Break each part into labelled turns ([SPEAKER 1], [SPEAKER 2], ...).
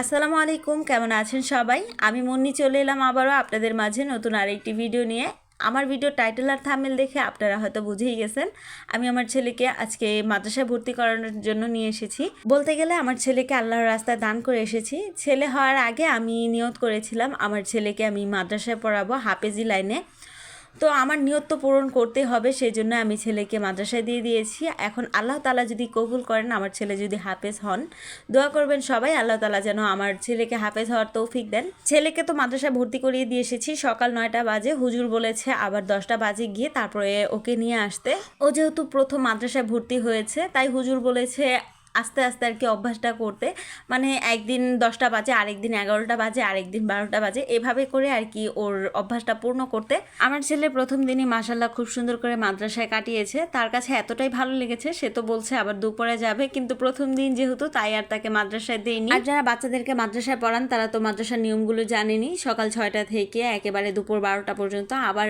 [SPEAKER 1] আসসালামু আলাইকুম, কেমন আছেন সবাই? আমি মুন্নি চলে এলাম আবারও আপনাদের মাঝে নতুন আরেকটি ভিডিও নিয়ে। আমার ভিডিও টাইটেল আর থাম্বনেল দেখে আপনারা হয়তো বুঝেই গেছেন আমি আমার ছেলেকে আজকে মাদ্রাসায় ভর্তি করানোর জন্য নিয়ে এসেছি। বলতে গেলে আমার ছেলেকে আল্লাহর রাস্তায় দান করে এসেছি। ছেলে হওয়ার আগে আমি নিয়ত করেছিলাম আমার ছেলেকে আমি মাদ্রাসায় পড়াবো হাফেজি লাইনে। তো আমার নিয়ত তো পূরণ করতে হবে, সেই জন্য আমি ছেলেকে মাদ্রাসায় দিয়ে দিয়েছি। এখন আল্লাহ তাআলা যদি কবুল করেন, আমার ছেলে যদি হাফেজ হন, দোয়া করবেন সবাই আল্লাহ তাআলা যেন আমার ছেলেকে হাফেজ হওয়ার তৌফিক দেন। ছেলেকে তো মাদ্রাসায় ভর্তি করিয়ে দিয়ে এসেছি, সকাল 9টা বাজে। হুজুর বলেছে আবার 10টা বাজে গিয়ে তারপরে ওকে নিয়ে আসতে। ও যেহেতু প্রথম মাদ্রাসায় ভর্তি হয়েছে, তাই হুজুর বলেছে আস্তে আস্তে আর কি অভ্যাসটা করতে, মানে একদিন 10টা বাজে, আরেকদিন 11টা বাজে, আরেকদিন 12টা বাজে, এভাবে করে আর কি ওর অভ্যাসটা পূর্ণ করতে। আমার ছেলে প্রথম দিনই মাশাআল্লাহ খুব সুন্দর করে মাদ্রাসায় কাটিয়েছে। তার কাছে এতটাই ভালো লেগেছে, সে তো বলছে আবার দুপুরে যাবে, কিন্তু প্রথম দিন যেহেতু তাই আর তাকে মাদ্রাসায় দেয়নি। আর যারা বাচ্চাদেরকে মাদ্রাসায় পড়ান তারা তো মাদ্রাসার নিয়মগুলো জানেনি। সকাল 6টা থেকে একেবারে দুপুর 12টা পর্যন্ত, আবার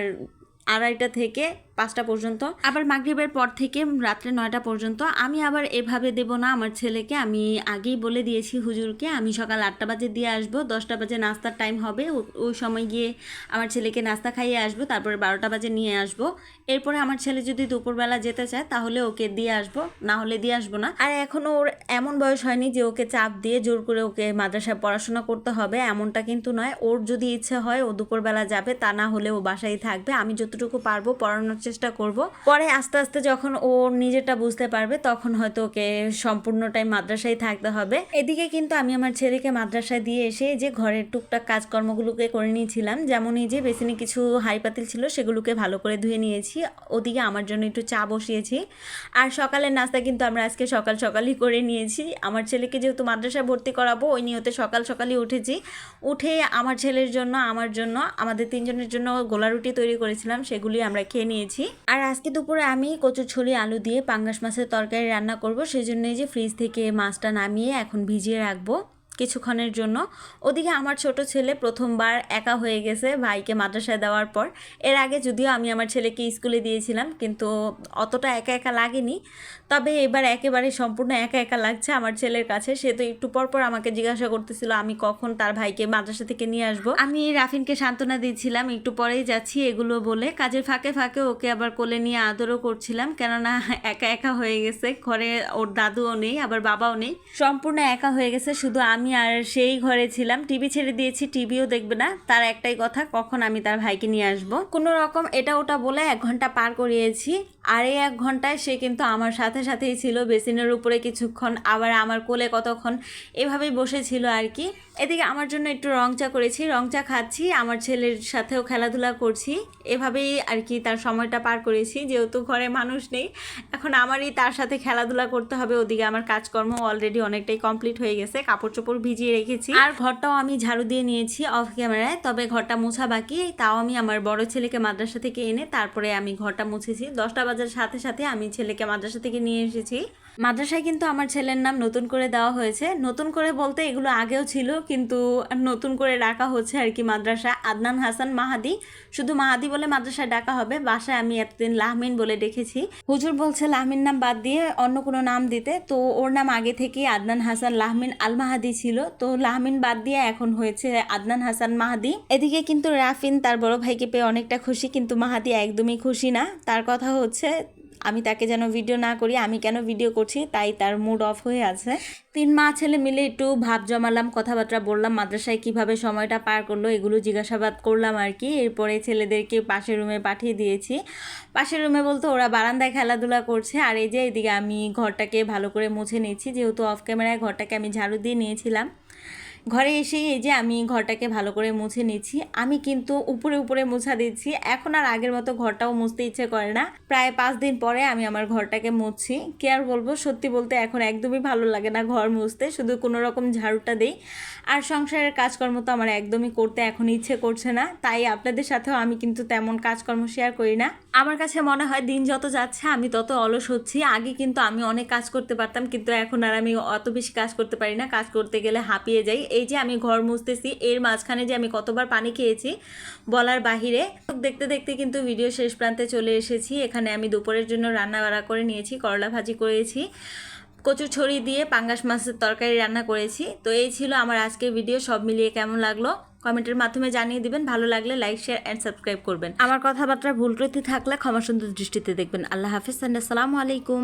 [SPEAKER 1] 2:30 থেকে 5টা পর্যন্ত, আবার মাগরিবের পর থেকে রাত্রে 9টা পর্যন্ত। আমি আবার এভাবে দেব না আমার ছেলেকে, আমি আগেই বলে দিয়েছি হুজুরকে আমি সকাল 8টা বাজে দিয়ে আসবো, 10টা বাজে নাস্তার টাইম হবে, ওই সময় গিয়ে আমার ছেলেকে নাস্তা খাইয়ে আসবো, তারপরে 12টা বাজে নিয়ে আসবো। এরপরে আমার ছেলে যদি দুপুরবেলা যেতে চায় তাহলে ওকে দিয়ে আসবো, না হলে দিয়ে আসবো না। আর এখনও ওর এমন বয়স হয়নি যে ওকে চাপ দিয়ে জোর করে ওকে মাদ্রাসায় পড়াশোনা করতে হবে, এমনটা কিন্তু নয়। ওর যদি ইচ্ছে হয় ও দুপুরবেলা যাবে, তা না হলে ও বাসায় থাকবে। আমি যতটুকু পারবো পড়ানোর চেষ্টা করব। পরে আস্তে আস্তে যখন ও নিজেরটা বুঝতে পারবে তখন হয়তো ওকে সম্পূর্ণ টাইম মাদ্রাসায় থাকতে হবে। এদিকে কিন্তু আমি আমার ছেলেকে মাদ্রাসায় দিয়ে এসে যে ঘরের টুকটাক কাজকর্মগুলোকে করে নিয়েছিলাম, যেমন এই যে বেসিনে কিছু হাঁড়ি পাতিল ছিল সেগুলোকে ভালো করে ধুয়ে নিয়েছি। ওদিকে আমার জন্য একটু চা বসিয়েছি। আর সকালের নাস্তা কিন্তু আমরা আজকে সকাল সকালই করে নিয়েছি। আমার ছেলেকে যেহেতু মাদ্রাসায় ভর্তি করাবো ওই নিয়তে সকাল সকালই উঠেছি। উঠে আমার ছেলের জন্য, আমার জন্য, আমাদের 3জনের জন্য গোলা রুটি তৈরি করেছিলাম, সেগুলি আমরা খেয়ে নিয়েছি। আর আজকে দুপুরে আমি কচুরছড়ি আলু দিয়ে পাঙ্গাস মাছের তরকারি রান্না করব, সেই জন্য যে ফ্রিজ থেকে মাছটা নামিয়ে এখন ভিজিয়ে রাখবো কিছুক্ষণের জন্য। ওদিকে আমার ছোট ছেলে প্রথমবার একা হয়ে গেছে ভাইকে মাদ্রাসায় দেওয়ার পর। এর আগে যদিও আমি আমার ছেলেকে স্কুলে দিয়েছিলাম, কিন্তু অতটা একা একা লাগেনি। তবে এবার একেবারে সম্পূর্ণ একা একা লাগছে আমার ছেলের কাছে। সে তো একটু পর পর আমাকে জিজ্ঞাসা করতেছিল আমি কখন তার ভাইকে মাদ্রাসা থেকে নিয়ে আসবো। আমি রাফিনকে সান্ত্বনা দিচ্ছিলাম একটু পরেই যাচ্ছি এগুলো বলে, কাজের ফাঁকে ফাঁকে ওকে আবার কোলে নিয়ে আদরও করছিলাম, কেননা একা একা হয়ে গেছে। ঘরে ওর দাদুও নেই, আবার বাবাও নেই, সম্পূর্ণ একা হয়ে গেছে। শুধু আমি আর সেই ঘরে ছিলাম। টিভি ছেড়ে দিয়েছি, টিভিও দেখবে না। তার একটাই কথা কখন আমি তার ভাইকে নিয়ে আসবো। কোনো রকম এটা ওটা বলে 1 ঘন্টা পার করিয়েছি। আর এই 1 ঘন্টায় সে কিন্তু আমার সাথে সাথেই ছিল, বেসিনের উপরে কিছুক্ষণ, আবার আমার কোলে কতক্ষণ, এভাবেই বসেছিল আর কি। এদিকে আমার জন্য একটু রং চা করেছি, রং চা খাচ্ছি, আমার ছেলের সাথেও খেলাধুলা করছি, এভাবেই আর কি তার সময়টা পার করেছি। যেহেতু ঘরে মানুষ নেই, এখন আমারই তার সাথে খেলাধুলা করতে হবে। ওদিকে আমার কাজকর্ম অলরেডি অনেকটাই কমপ্লিট হয়ে গেছে, কাপড় চোপড় ভিজিয়ে রেখেছি, আর ঘরটাও আমি ঝাড়ু দিয়ে নিয়েছি অফ ক্যামেরায়। তবে ঘরটা মোছা বাকি, তাও আমি আমার বড় ছেলেকে মাদ্রাসা থেকে এনে তারপরে আমি ঘরটা মুছেছি। 10টা বাজার সাথে সাথে আমি ছেলেকে মাদ্রাসা থেকে নিয়ে এসেছি। মাদ্রাসায় কিন্তু আমার ছেলের নাম নতুন করে দেওয়া হয়েছে। নতুন করে বলতে এগুলো আগেও ছিল, কিন্তু নতুন করে ডাকা হচ্ছে আর কি মাদ্রাসা। আদনান হাসান মাহাদি, শুধু মাহাদি বলে মাদ্রাসায় ডাকা হবে। বাসায় আমি এতদিন লাহমিন বলে ডেকেছি। হুজুর বলছে লাহমিন নাম বাদ দিয়ে অন্য কোনো নাম দিতে, তো ওর নাম আগে থেকেই আদনান হাসান লাহমিন আল মাহাদি ছিল, তো লাহমিন বাদ দিয়ে এখন হয়েছে আদনান হাসান মাহাদি। এদিকে কিন্তু রাফিন তার বড় ভাইকে পেয়ে অনেকটা খুশি, কিন্তু মাহাদি একদমই খুশি না। তার কথা হচ্ছে আমি তাকে যেন ভিডিও না করি, আমি কেন ভিডিও করছি, তাই তার মুড অফ হয়ে আছে। 3 মা ছেলে মিলে একটু ভাব জমালাম, কথাবার্তা বললাম, মাদ্রাসায় কিভাবে সময়টা পার করলো এগুলো জিজ্ঞাসাবাদ করলাম আর কি। এরপরে ছেলেদেরকে পাশের রুমে পাঠিয়ে দিয়েছি। পাশের রুমে বলতে ওরা বারান্দায় খেলাধুলা করছে। আর এই যে এদিকে আমি ঘরটাকে ভালো করে মুছে নিচ্ছি, যেহেতু অফ ক্যামেরায় ঘরটাকে আমি ঝাড়ু দিয়ে নিয়েছিলাম। ঘরে এসেই এই যে আমি ঘরটাকে ভালো করে মুছে নিচ্ছি। আমি কিন্তু উপরে উপরে মোছা দিচ্ছি, এখন আর আগের মতো ঘরটাও মুছতে ইচ্ছে করে না। প্রায় 5 দিন পরে আমি আমার ঘরটাকে মুছছি। কি আর বলবো, সত্যি বলতে এখন একদমই ভালো লাগে না ঘর মুছতে, শুধু কোনো রকম ঝাড়ুটা দেই। আর সংসারের কাজকর্ম তো আমার একদমই করতে এখন ইচ্ছে করছে না, তাই আপনাদের সাথেও আমি কিন্তু তেমন কাজকর্ম শেয়ার করি না। আমার কাছে মনে হয় দিন যত যাচ্ছে আমি তত অলস হচ্ছি। আগে কিন্তু আমি অনেক কাজ করতে পারতাম, কিন্তু এখন আর আমি অত বেশি কাজ করতে পারি না। কাজ করতে গেলে হাঁপিয়ে যাই। এই যে আমি ঘর মুছতেছি, এর মাঝখানে যে আমি কতবার পানি খেয়েছি বলার বাহিরে। দেখতে দেখতে কিন্তু ভিডিও শেষ প্রান্তে চলে এসেছি। এখানে আমি দুপুরের জন্য রান্না বাড়া করে নিয়েছি, করলা ভাজি করেছি। কচুছড়ি দিয়ে পাঙ্গাস মাছের তরকারি রান্না করেছি। তো এই ছিল আমার আজকের ভিডিও। সব মিলিয়ে কেমন লাগলো কমেন্টের মাধ্যমে জানিয়ে দিবেন। ভালো লাগলে লাইক, শেয়ার অ্যান্ড সাবস্ক্রাইব করবেন। আমার কথাবার্তা ভুল ত্রুটি থাকলে ক্ষমা সুন্দর দৃষ্টিতে দেখবেন। আল্লাহ হাফিজ, আসসালামু আলাইকুম।